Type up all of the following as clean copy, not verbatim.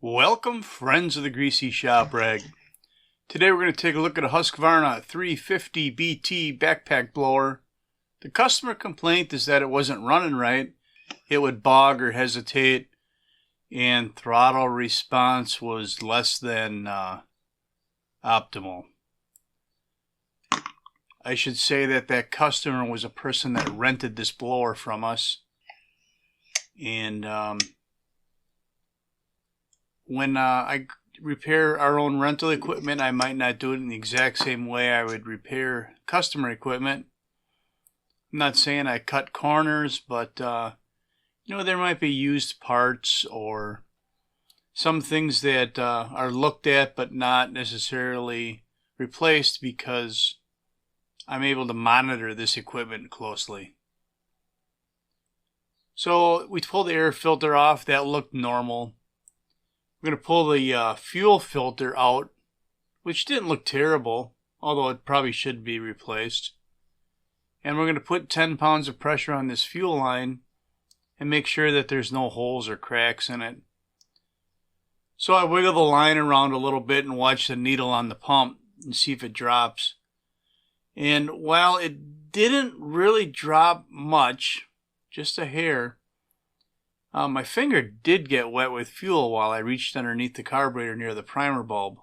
Welcome, friends of the Greasy Shop Rag. Today we're going to take a look at a Husqvarna 350BT backpack blower. The customer complaint is that it wasn't running right. It would bog or hesitate, and throttle response was less than optimal. I should say that customer was a person that rented this blower from us. And when I repair our own rental equipment, I might not do it in the exact same way I would repair customer equipment. I'm not saying I cut corners, but there might be used parts or some things that are looked at but not necessarily replaced because I'm able to monitor this equipment closely. So we pulled the air filter off. That looked normal. We're going to pull the fuel filter out, which didn't look terrible, although it probably should be replaced. And we're going to put 10 pounds of pressure on this fuel line and make sure that there's no holes or cracks in it. So I wiggle the line around a little bit and watch the needle on the pump and see if it drops. And while it didn't really drop much, just a hair, my finger did get wet with fuel while I reached underneath the carburetor near the primer bulb.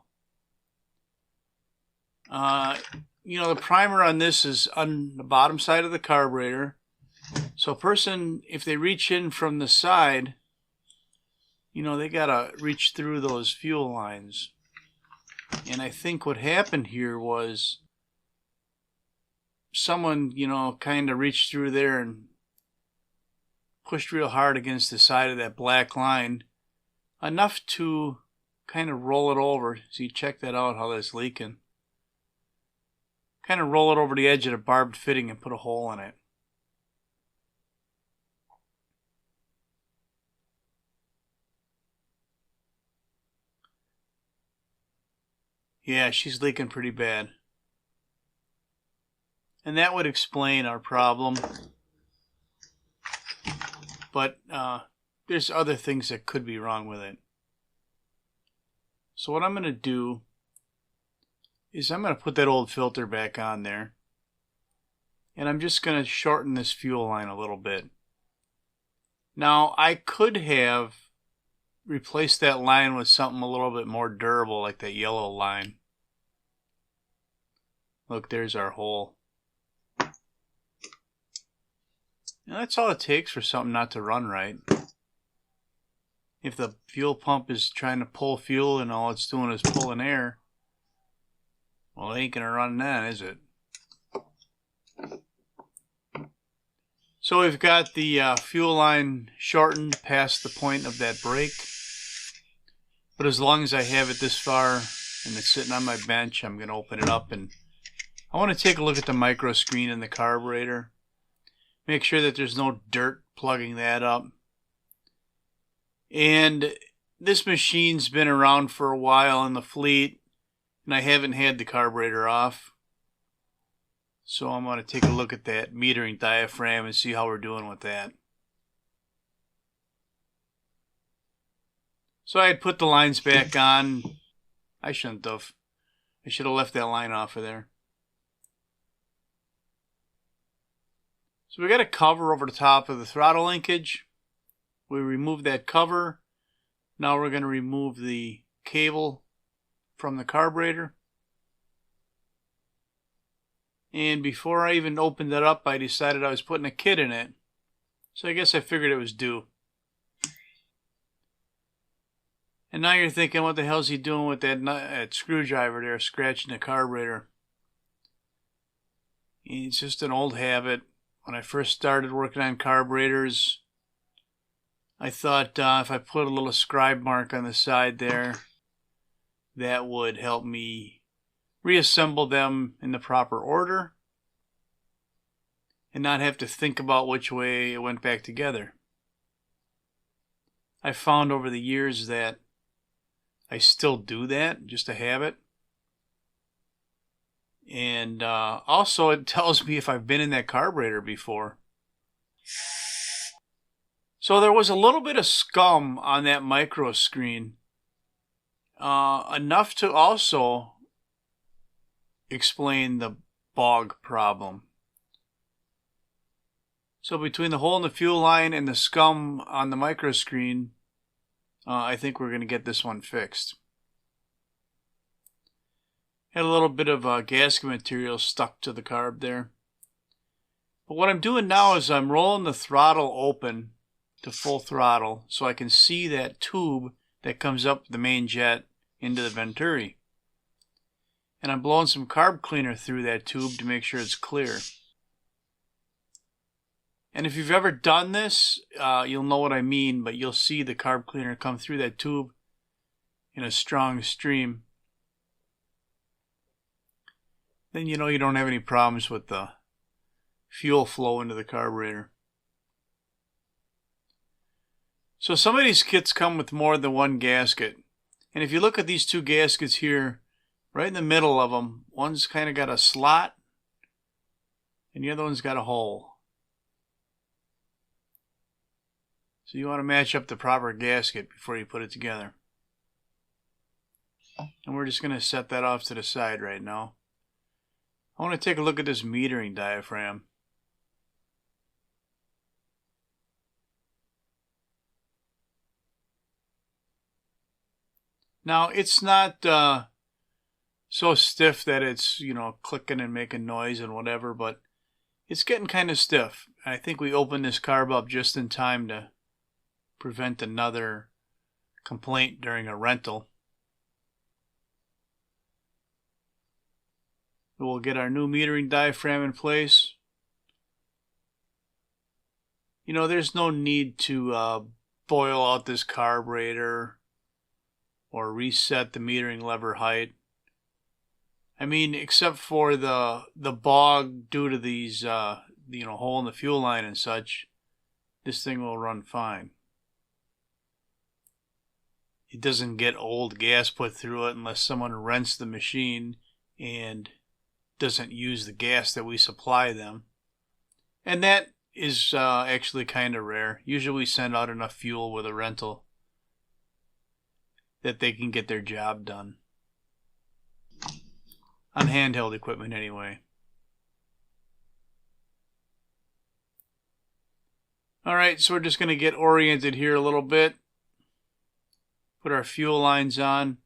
The primer on this is on the bottom side of the carburetor. So a person, if they reach in from the side, they gotta reach through those fuel lines. And I think what happened here was someone, kind of reached through there and pushed real hard against the side of that black line, enough to kind of roll it over. See, check that out, how that's leaking. Kind of roll it over the edge of the barbed fitting and put a hole in it. Yeah, she's leaking pretty bad. And that would explain our problem. But there's other things that could be wrong with it. So what I'm going to do is I'm going to put that old filter back on there. And I'm just going to shorten this fuel line a little bit. Now, I could have replaced that line with something a little bit more durable, like that yellow line. Look, there's our hole. Now that's all it takes for something not to run right. If the fuel pump is trying to pull fuel and all it's doing is pulling air, well, it ain't going to run then, is it? So we've got the fuel line shortened past the point of that brake. But as long as I have it this far and it's sitting on my bench, I'm going to open it up and I want to take a look at the micro screen in the carburetor. Make sure that there's no dirt plugging that up. And this machine's been around for a while in the fleet, and I haven't had the carburetor off. So I'm going to take a look at that metering diaphragm and see how we're doing with that. So I had put the lines back on. I shouldn't have. I should have left that line off of there. So we got a cover over the top of the throttle linkage. We removed that cover. Now we're going to remove the cable from the carburetor. And before I even opened it up, I decided I was putting a kit in it. So I guess I figured it was due. And now you're thinking, what the hell's he doing with that screwdriver there, scratching the carburetor? It's just an old habit. When I first started working on carburetors, I thought if I put a little scribe mark on the side there, that would help me reassemble them in the proper order and not have to think about which way it went back together. I found over the years that I still do that, just a habit. And also it tells me if I've been in that carburetor before. So there was a little bit of scum on that micro screen. enough to also explain the bog problem. So between the hole in the fuel line and the scum on the micro screen, I think we're going to get this one fixed. Had a little bit of gasket material stuck to the carb there. But what I'm doing now is I'm rolling the throttle open to full throttle so I can see that tube that comes up the main jet into the Venturi. And I'm blowing some carb cleaner through that tube to make sure it's clear. And if you've ever done this, you'll know what I mean, but you'll see the carb cleaner come through that tube in a strong stream. Then you know you don't have any problems with the fuel flow into the carburetor. So some of these kits come with more than one gasket. And if you look at these two gaskets here, right in the middle of them, one's kind of got a slot and the other one's got a hole. So you want to match up the proper gasket before you put it together. And we're just going to set that off to the side right now. I want to take a look at this metering diaphragm. Now it's not so stiff that it's, clicking and making noise and whatever, but it's getting kind of stiff. I think we opened this carb up just in time to prevent another complaint during a rental. We'll get our new metering diaphragm in place. There's no need to boil out this carburetor or reset the metering lever height. I mean, except for the bog due to these, hole in the fuel line and such, this thing will run fine. It doesn't get old gas put through it unless someone rents the machine and doesn't use the gas that we supply them. And that is actually kind of rare. Usually we send out enough fuel with a rental that they can get their job done. On handheld equipment anyway. Alright, so we're just going to get oriented here a little bit. Put our fuel lines on.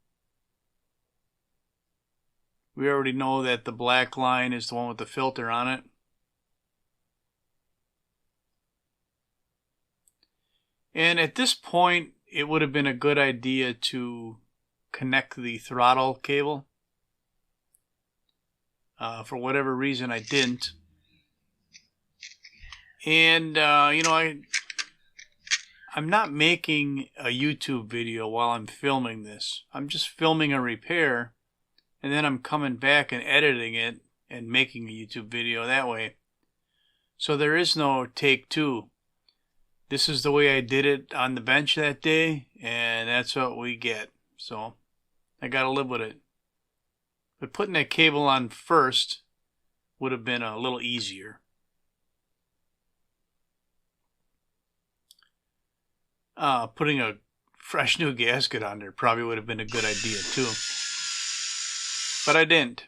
We already know that the black line is the one with the filter on it. And at this point, it would have been a good idea to connect the throttle cable. For whatever reason, I didn't. And, I'm not making a YouTube video while I'm filming this. I'm just filming a repair. And then I'm coming back and editing it and making a YouTube video that way. So there is no take two. This is the way I did it on the bench that day, and that's what we get. So I got to live with it. But putting that cable on first would have been a little easier. Putting a fresh new gasket on there probably would have been a good idea too. But I didn't.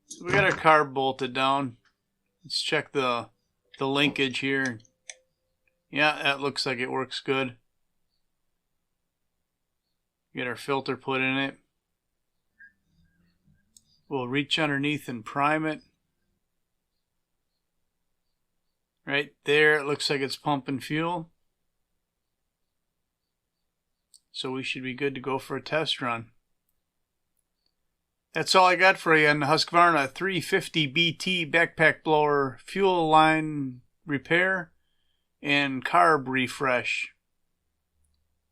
So we got our carb bolted down. Let's check the linkage here. Yeah, that looks like it works good. Get our filter put in it. We'll reach underneath and prime it. Right there, it looks like it's pumping fuel. So we should be good to go for a test run. That's all I got for you on the Husqvarna 350BT backpack blower fuel line repair and carb refresh.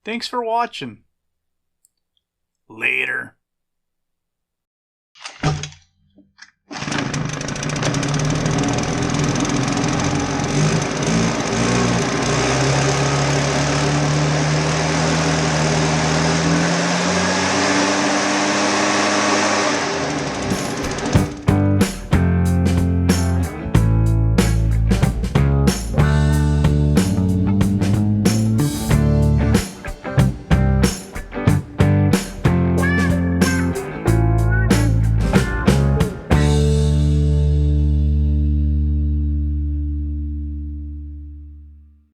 Thanks for watching. Later.